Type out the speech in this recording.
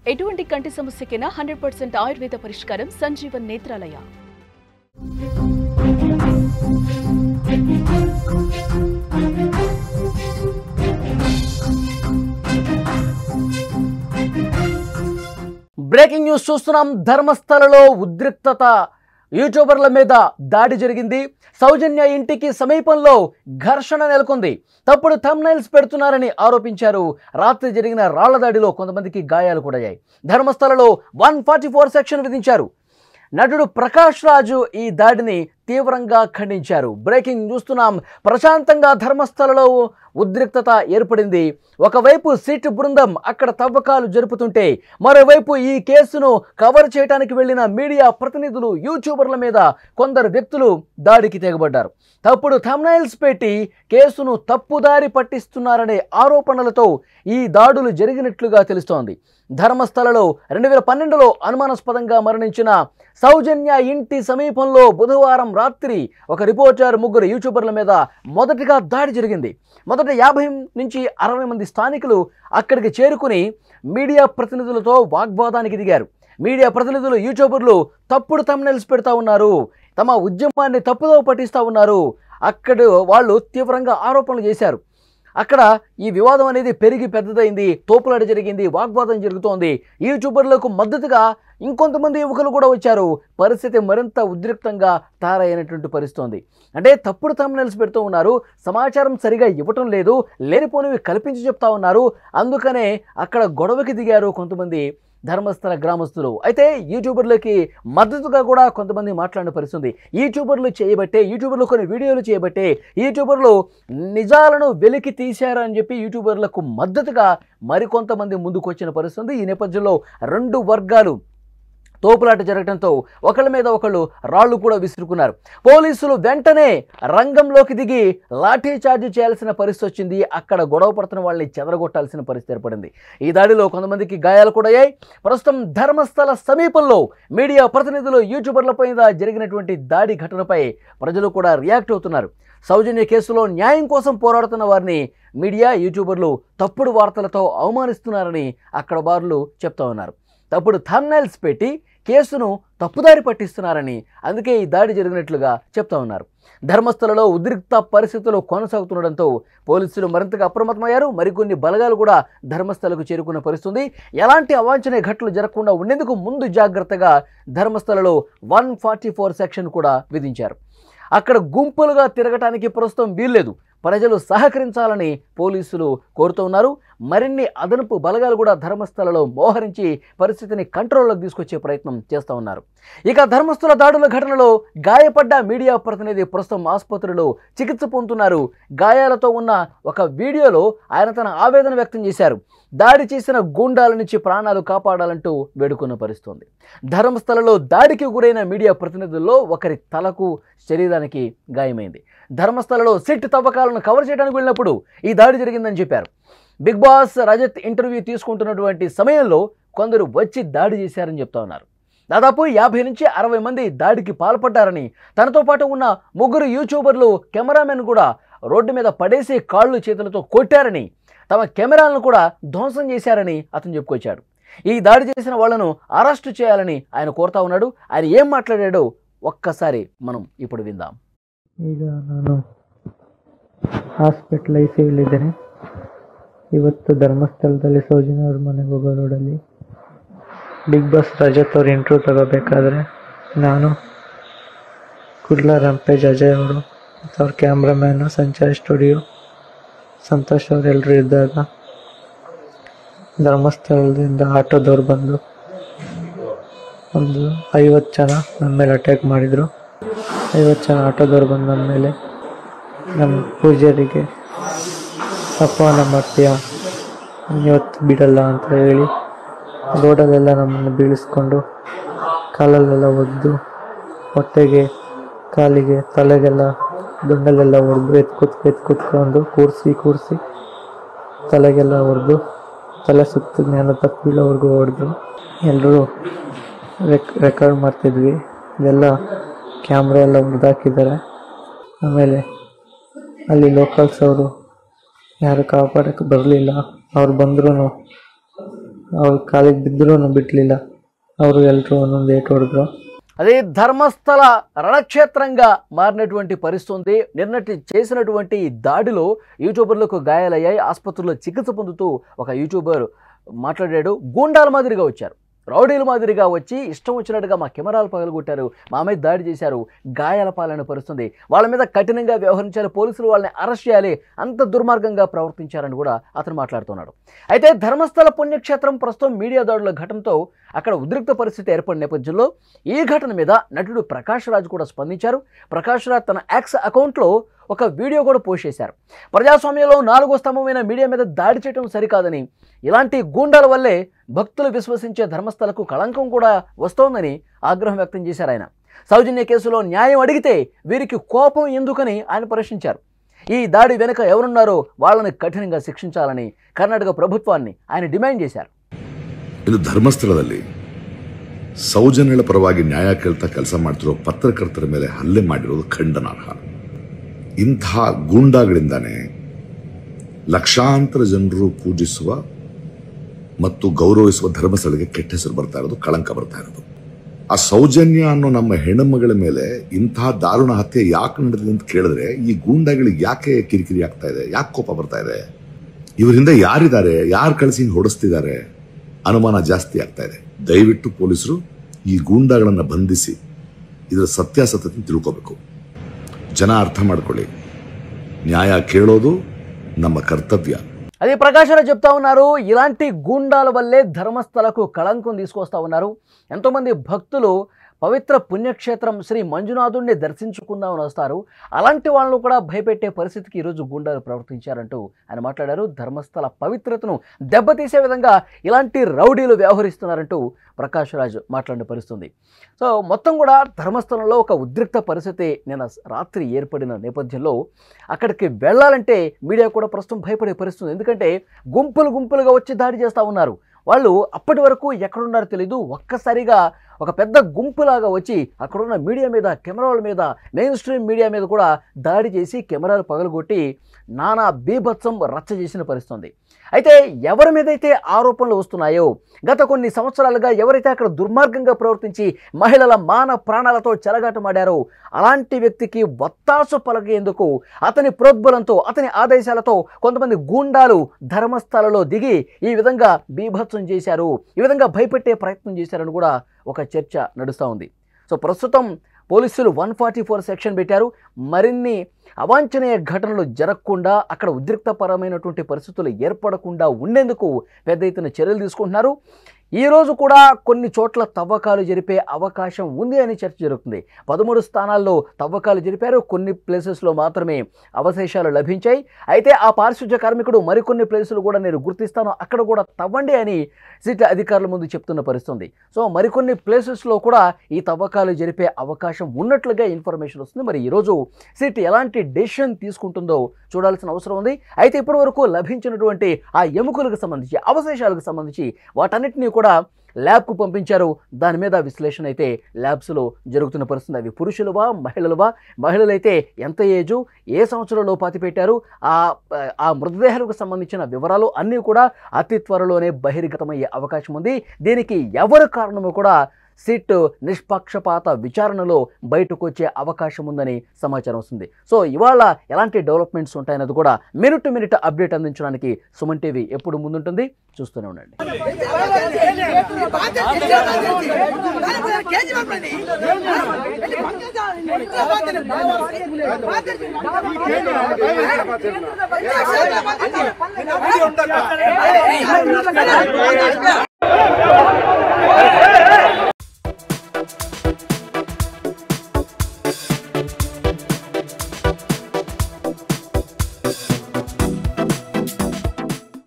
ఎటువంటి కంటి సమస్యకైనా 100% ఆయుర్వేద పరిష్కారం సంజీవన్ నేత్రాలయ. బ్రేకింగ్ న్యూస్ చూస్తున్నాం. ధర్మస్థలలో ఉద్రిక్తత, యూట్యూబర్ల మీద దాడి జరిగింది. సౌజన్య ఇంటికి సమీపంలో ఘర్షణ నెలకొంది. తప్పుడు థంబ్నైల్స్ పెడుతున్నారని ఆరోపించారు. రాత్రి జరిగిన రాళ్ల దాడిలో కొంతమందికి గాయాలు కూడా అయ్యాయి. ధర్మస్థలలో 144 సెక్షన్ విధించారు. నటుడు ప్రకాష్ రాజు ఈ దాడిని తీవ్రంగా ఖండించారు. బ్రేకింగ్ చూస్తున్నాం. ప్రశాంతంగా ధర్మస్థలలో ఉద్రిక్తత ఏర్పడింది. ఒకవైపు సిట్ బృందం అక్కడ తవ్వకాలు జరుపుతుంటే మరోవైపు ఈ కేసును కవర్ చేయడానికి వెళ్లిన మీడియా ప్రతినిధులు, యూట్యూబర్ల మీద కొందరు వ్యక్తులు దాడికి తెగబడ్డారు. తప్పుడు థంబ్నైల్స్ పెట్టి కేసును తప్పుదారి పట్టిస్తున్నారనే ఆరోపణలతో ఈ దాడులు జరిగినట్లుగా తెలుస్తోంది. ధర్మస్థలలో 2012లో అనుమానాస్పదంగా మరణించిన సౌజన్య ఇంటి సమీపంలో బుధవారం రాత్రి ఒక రిపోర్టర్, 3 యూట్యూబర్ల మీద మొదటగా దాడి జరిగింది. మొదట 50 నుంచి 60 మంది స్థానికులు అక్కడికి చేరుకుని మీడియా ప్రతినిధులతో వాగ్వాదానికి దిగారు. మీడియా ప్రతినిధులు, యూట్యూబర్లు తప్పుడు థంబ్నైల్స్ పెడతా ఉన్నారు, తమ ఉద్యమాన్ని తప్పుదో పట్టిస్తూ ఉన్నారు. అక్కడ వాళ్ళు తీవ్రంగా ఆరోపణలు చేశారు. అక్కడ ఈ వివాదం అనేది పెరిగి పెద్దదైంది. తోపులాట జరిగింది, వాగ్వాదం జరుగుతోంది. యూట్యూబర్లకు మద్దతుగా ఇంకొంతమంది యువకులు కూడా వచ్చారు. పరిస్థితి మరింత ఉద్రిక్తంగా తయారైనటువంటి పరిస్థితి. అంటే తప్పుడు థంబ్నైల్స్ పెడుతూ ఉన్నారు, సమాచారం సరిగా ఇవ్వటం లేదు, లేనిపోనివి కల్పించి చెప్తా ఉన్నారు. అందుకనే అక్కడ గొడవకి దిగారు కొంతమంది ధర్మస్థల గ్రామస్తులు. అయితే యూట్యూబర్లకి మద్దతుగా కూడా కొంతమంది మాట్లాడిన పరిస్థితి. యూట్యూబర్లు చేయబట్టే, యూట్యూబర్లు కొన్ని వీడియోలు చేయబట్టే యూట్యూబర్లు నిజాలను వెలికి తీశారు అని చెప్పి యూట్యూబర్లకు మద్దతుగా మరికొంతమంది ముందుకు వచ్చిన పరిస్థితి. ఈ నేపథ్యంలో 2 వర్గాలు తోపులాట జరగడంతో ఒకళ్ళ మీద ఒకళ్ళు రాళ్లు కూడా విసురుకున్నారు. పోలీసులు వెంటనే రంగంలోకి దిగి లాఠీ చార్జ్ చేయాల్సిన పరిస్థితి వచ్చింది. అక్కడ గొడవ పడుతున్న వాళ్ళని చెదరగొట్టాల్సిన పరిస్థితి ఏర్పడింది. ఈ దాడిలో కొంతమందికి గాయాలు కూడా అయ్యాయి. ప్రస్తుతం ధర్మస్థల సమీపంలో మీడియా ప్రతినిధులు, యూట్యూబర్లపై జరిగినటువంటి దాడి ఘటనపై ప్రజలు కూడా రియాక్ట్ అవుతున్నారు. సౌజన్య కేసులో న్యాయం కోసం పోరాడుతున్న వారిని మీడియా, యూట్యూబర్లు తప్పుడు వార్తలతో అవమానిస్తున్నారని అక్కడ వారు చెప్తా ఉన్నారు. తప్పుడు థంబ్నైల్స్ పెట్టి కేసును తప్పుదారి పట్టిస్తున్నారని, అందుకే ఈ దాడి జరిగినట్లుగా చెప్తా ఉన్నారు. ధర్మస్థలలో ఉద్రిక్త పరిస్థితులు కొనసాగుతుండడంతో పోలీసులు మరింతగా అప్రమత్తమయ్యారు. మరికొన్ని బలగాలు కూడా ధర్మస్థలకు చేరుకున్న పరిస్థితి. ఎలాంటి అవాంఛనీయ ఘటనలు జరగకుండా ఉండేందుకు ముందు జాగ్రత్తగా ధర్మస్థలలో 144 సెక్షన్ కూడా విధించారు. అక్కడ గుంపులుగా తిరగటానికి ప్రస్తుతం వీల్లేదు. ప్రజలు సహకరించాలని పోలీసులు కోరుతూ ఉన్నారు. మరిన్ని అదనపు బలగాలు కూడా ధర్మస్థలలో మోహరించి పరిస్థితిని కంట్రోల్లోకి తీసుకొచ్చే ప్రయత్నం చేస్తూ ఉన్నారు. ఇక ధర్మస్థల దాడుల ఘటనలో గాయపడ్డ మీడియా ప్రతినిధి ప్రస్తుతం ఆసుపత్రిలో చికిత్స పొందుతున్నారు. గాయాలతో ఉన్న ఒక వీడియోలో ఆయన తన ఆవేదన వ్యక్తం చేశారు. దాడి చేసిన గూండాల నుంచి ప్రాణాలు కాపాడాలంటూ వేడుకున్న పరిస్థితి. ధర్మస్థలలో దాడికి గురైన మీడియా ప్రతినిధుల్లో ఒకరి తలకు, శరీరానికి గాయమైంది. ధర్మస్థలలో సిట్ తవ్వకాలను కవర్ చేయడానికి వెళ్ళినప్పుడు ఈ దాడి జరిగిందని చెప్పారు. బిగ్ బాస్ రజత్ ఇంటర్వ్యూ తీసుకుంటున్నటువంటి సమయంలో కొందరు వచ్చి దాడి చేశారని చెప్తా ఉన్నారు. దాదాపు 50 నుంచి 60 మంది దాడికి పాల్పడ్డారని, తనతో పాటు ఉన్న 3 యూట్యూబర్లు, కెమెరామెన్ కూడా రోడ్డు మీద పడేసి కాళ్ళు చేతులతో కొట్టారని, తమ కెమెరాలను కూడా ధ్వంసం చేశారని అతను చెప్పుకొచ్చాడు. ఈ దాడి చేసిన వాళ్లను అరెస్టు చేయాలని ఆయన కోరుతా ఉన్నాడు. ఆయన ఏం మాట్లాడాడో ఒక్కసారి మనం ఇప్పుడు విందాం. ಈಗ ನಾನು ಹಾಸ್ಪಿಟಲೈಸಿಲ್ಲಿದ್ದೇನೆ. ಇವತ್ತು ಧರ್ಮಸ್ಥಳದಲ್ಲಿ ಸೌಜನ್ಯ ಅವ್ರ ಮನೆಗೆ ಹೋಗೋ ರೋಡಲ್ಲಿ ಬಿಗ್ ಬಾಸ್ ರಜತ್ ಅವ್ರ ಇಂಟ್ರ್ಯೂ ತಗೋಬೇಕಾದ್ರೆ ನಾನು, ಕುಡ್ಲ ರಂಪೇಜ್, ಅಜಯ್ ಅವರು, ಅವ್ರ ಕ್ಯಾಮ್ರಾಮ್ಯಾನು, ಸಂಚಾರ್ ಸ್ಟುಡಿಯೋ, ಸಂತೋಷ್ ಅವರೆಲ್ಲರೂ ಇದ್ದಾಗ ಧರ್ಮಸ್ಥಳದಿಂದ ಆಟೋದವ್ರು ಬಂದು ಒಂದು 50 ಜನ ನನ್ನ ಮೇಲೆ ಅಟ್ಯಾಕ್ ಮಾಡಿದರು. 50 ಜನ ಆಟೋದವ್ರು ಬಂದು ನನ್ನ ಮೇಲೆ, ನಮ್ಮ ಪೂಜಾರಿಗೆ ಅಪಮಾನ ಮಾಡ್ತೀಯಾ, ಇವತ್ತು ಬಿಡಲ್ಲ ಅಂತ ಹೇಳಿ ರೋಡಲ್ಲೆಲ್ಲ ನಮ್ಮನ್ನು ಬೀಳಿಸ್ಕೊಂಡು ಕಾಲಲ್ಲೆಲ್ಲ ಒದ್ದು, ಹೊಟ್ಟೆಗೆ, ಕಾಲಿಗೆ, ತಲೆಗೆಲ್ಲ ದುಂಡಲ್ಲೆಲ್ಲ ಹೊಡೆದು ಎತ್ಕೂತ್ಕೊಂಡು ಕೂರಿಸಿ ತಲೆಗೆಲ್ಲ ಹೊಡೆದು, ತಲೆ ಸುತ್ತ ಜ್ಞಾನ ತಪ್ಪು ಬೀಳೋವರೆಗೂ ಹೊಡೆದು ಎಲ್ಲರೂ ರೆಕಾರ್ಡ್ ಮಾಡ್ತಿದ್ವಿ. ಇದೆಲ್ಲ ಕ್ಯಾಮ್ರಾ ಎಲ್ಲ ಹೊಡೆದಾಕಿದ್ದಾರೆ. ಆಮೇಲೆ ಅಲ್ಲಿ ಲೋಕಲ್ಸ್ ಅವರು ಯಾರು ಕಾಪಾಡೋಕ್ಕೆ ಬರಲಿಲ್ಲ. ಅವ್ರು ಬಂದ್ರೂ ಅವ್ರು ಕಾಲಿಗೆ ಬಿದ್ದರೂ ಬಿಡಲಿಲ್ಲ. ಅವರು ಎಲ್ಲರೂ ಒಂದೊಂದು ಏಟು ಹೊಡೆದ್ರು. అదే ధర్మస్థల రణక్షేత్రంగా మారినటువంటి పరిస్థితి ఉంది. నిన్నటి చేసినటువంటి దాడిలో యూట్యూబర్లకు గాయాలయ్యాయి. ఆసుపత్రిలో చికిత్స పొందుతూ ఒక యూట్యూబర్ మాట్లాడాడు. గూండాల మాదిరిగా వచ్చారు, రౌడీల మాదిరిగా వచ్చి ఇష్టం వచ్చినట్టుగా మా కెమెరాలు పగలగొట్టారు, మా మీద దాడి చేశారు, గాయాల పాలన పరిస్థితుంది, వాళ్ళ మీద కఠినంగా వ్యవహరించాలి, పోలీసులు వాళ్ళని అరెస్ట్ చేయాలి, అంత దుర్మార్గంగా ప్రవర్తించారని కూడా అతను మాట్లాడుతున్నాడు. అయితే ధర్మస్థల పుణ్యక్షేత్రం ప్రస్తుతం మీడియా దాడుల ఘటనతో అక్కడ ఉద్రిక్త పరిస్థితి ఏర్పడిన నేపథ్యంలో ఈ ఘటన మీద నటుడు ప్రకాష్ రాజ్ కూడా స్పందించారు. ప్రకాష్ రాజ్ తన ఎక్స్ అకౌంట్లో ఒక వీడియో కూడా పోస్ట్ చేశారు. ప్రజాస్వామ్యంలో 4వ స్తంభమైన మీడియా మీద దాడి చేయడం సరికాదని, ఇలాంటి గూండాల వల్లే భక్తులు విశ్వసించే ధర్మస్థలకు కళంకం కూడా వస్తోందని ఆగ్రహం వ్యక్తం చేశారు ఆయన. సౌజన్య కేసులో న్యాయం అడిగితే వీరికి కోపం ఎందుకని ఆయన ప్రశ్నించారు. ఈ దాడి వెనుక ఎవరున్నారో వాళ్ళని కఠినంగా శిక్షించాలని కర్ణాటక ప్రభుత్వాన్ని ఆయన డిమాండ్ చేశారు. ಇದು ಧರ್ಮಸ್ಥಳದಲ್ಲಿ ಸೌಜನ್ಯಗಳ ಪರವಾಗಿ ನ್ಯಾಯ ಕೇಳ್ತಾ ಕೆಲಸ ಮಾಡ್ತಿರೋ ಪತ್ರಕರ್ತರ ಮೇಲೆ ಹಲ್ಲೆ ಮಾಡಿರೋದು ಖಂಡನಾರ್ಹ. ಇಂಥ ಗೂಂಡಾಗಳಿಂದಾನೇ ಲಕ್ಷಾಂತರ ಜನರು ಪೂಜಿಸುವ ಮತ್ತು ಗೌರವಿಸುವ ಧರ್ಮಸ್ಥಳಕ್ಕೆ ಕೆಟ್ಟ ಹೆಸರು ಬರ್ತಾ ಇರೋದು, ಕಳಂಕ ಬರ್ತಾ ಇರೋದು. ಆ ಸೌಜನ್ಯ ಅನ್ನೋ ನಮ್ಮ ಹೆಣ್ಣುಮಗಳ ಮೇಲೆ ಇಂತಹ ದಾರುಣ ಹತ್ಯೆ ಯಾಕೆ ನಡೆದಿದೆ ಅಂತ ಕೇಳಿದ್ರೆ ಈ ಗೂಂಡಾಗಳಿಗೆ ಯಾಕೆ ಕಿರಿಕಿರಿ ಆಗ್ತಾ ಇದೆ, ಯಾಕೆ ಕೋಪ ಬರ್ತಾ ಇದೆ, ಇವರಿಂದ ಯಾರಿದ್ದಾರೆ, ಯಾರು ಕಳಿಸಿ ಹೊಡೆಸ್ತಿದ್ದಾರೆ ಅನುಮಾನ ಜಾಸ್ತಿ ಆಗ್ತಾ ಇದೆ. ದಯವಿಟ್ಟು ಪೊಲೀಸರು ಈ ಗೂಂಡಾಗಳನ್ನು ಬಂಧಿಸಿ ಇದರ ಸತ್ಯಾಸತ್ಯತೆ ತಿಳ್ಕೋಬೇಕು. ಜನ ಅರ್ಥ ಮಾಡ್ಕೊಳ್ಳಿ, న్యాయ కేಳೋದು ನಮ್ಮ కర్తవ్య. అదే ప్రకాశరావు చెప్తా ఉన్నారు. ఇలాంటి గూండాల వల్లే ధర్మస్థలకు కళంకం తీసుకొస్తా ఉన్నారు. ఎంతోమంది భక్తులు పవిత్ర పుణ్యక్షేత్రం శ్రీ మంజునాథుడిని దర్శించుకుందామని వస్తారు. అలాంటి వాళ్ళను కూడా భయపెట్టే పరిస్థితికి ఈరోజు గూండాలు ప్రవర్తించారంటూ ఆయన మాట్లాడారు. ధర్మస్థల పవిత్రతను దెబ్బతీసే విధంగా ఇలాంటి రౌడీలు వ్యవహరిస్తున్నారంటూ ప్రకాష్ రాజ్ మాట్లాడిన పరిస్థితుంది. సో మొత్తం కూడా ధర్మస్థలంలో ఒక ఉద్రిక్త పరిస్థితి నిన్న రాత్రి ఏర్పడిన నేపథ్యంలో అక్కడికి వెళ్ళాలంటే మీడియా కూడా ప్రస్తుతం భయపడే పరిస్థితుంది. ఎందుకంటే గుంపులుగా వచ్చి దాడి చేస్తూ ఉన్నారు. వాళ్ళు అప్పటి వరకు ఎక్కడున్నారో తెలీదు, ఒక్కసారిగా ఒక పెద్ద గుంపులాగా వచ్చి అక్కడున్న మీడియా మీద, కెమెరాల మీద, మెయిన్ స్ట్రీమ్ మీడియా మీద కూడా దాడి చేసి కెమెరాలు పగలగొట్టి నానా బీభత్సం రచ్చ చేసిన పరిస్థితుంది. అయితే ఎవరి మీదైతే ఆరోపణలు వస్తున్నాయో, గత కొన్ని సంవత్సరాలుగా ఎవరైతే అక్కడ దుర్మార్గంగా ప్రవర్తించి మహిళల మాన ప్రాణాలతో చెలగాటమాడారో అలాంటి వ్యక్తికి వత్తాసు పలికేందుకు అతని ప్రోద్బలంతో, అతని ఆదేశాలతో కొంతమంది గూండాలు ధర్మస్థలలో దిగి ఈ విధంగా బీభత్సం చేశారు, ఈ విధంగా భయపెట్టే ప్రయత్నం చేశారని కూడా ఒక చర్చ నడుస్తూ ఉంది. సో ప్రస్తుతం పోలీసులు 144 సెక్షన్ పెట్టారు. మరిన్ని అవాంఛనీయ ఘటనలు జరగకుండా, అక్కడ ఉద్రిక్తపరమైనటువంటి పరిస్థితులు ఏర్పడకుండా ఉండేందుకు పెద్ద ఎత్తున చర్యలు తీసుకుంటున్నారు. ఈరోజు కూడా కొన్ని చోట్ల తవ్వకాలు జరిపే అవకాశం ఉంది అని చర్చ జరుగుతుంది. 13 స్థానాల్లో తవ్వకాలు జరిపారు, కొన్ని ప్లేసెస్లో మాత్రమే అవశేషాలు లభించాయి. అయితే ఆ పారిశుధ్య కార్మికుడు మరికొన్ని ప్లేసులు కూడా నేను గుర్తిస్తాను, అక్కడ కూడా తవ్వండి అని సిట్ అధికారుల ముందు చెప్తున్న పరిస్థితుంది. సో మరికొన్ని ప్లేసెస్లో కూడా ఈ తవ్వకాలు జరిపే అవకాశం ఉన్నట్లుగా ఇన్ఫర్మేషన్ వస్తుంది. మరి ఈరోజు సిట్ ఎలాంటి డెసిషన్ తీసుకుంటుందో చూడాల్సిన అవసరం ఉంది. అయితే ఇప్పటి వరకు లభించినటువంటి ఆ ఎముకలకు సంబంధించి, అవశేషాలకు సంబంధించి వాటన్నిటినీ కూడా ల్యాబ్కు పంపించారు. దాని మీద విశ్లేషణ అయితే ల్యాబ్స్లో జరుగుతున్న పరిస్థితి. అవి పురుషులువా, మహిళలువా, మహిళలైతే ఎంత ఏజు, ఏ సంవత్సరంలో పాతి పెట్టారు, ఆ మృతదేహాలకు సంబంధించిన వివరాలు అన్నీ కూడా అతి త్వరలోనే బహిర్గతమయ్యే అవకాశం ఉంది. దీనికి ఎవరు కారణమో కూడా సిట్ నిష్పక్షపాత విచారణలో బయటకు వచ్చే అవకాశం ఉందని సమాచారం వస్తుంది. సో ఇవాళ ఎలాంటి డెవలప్మెంట్స్ ఉంటాయన్నది కూడా మినిట్ టు మినిట్ అప్డేట్ అందించడానికి సుమన్ టీవీ ఎప్పుడు ముందుంటుంది, చూస్తూనే ఉండండి.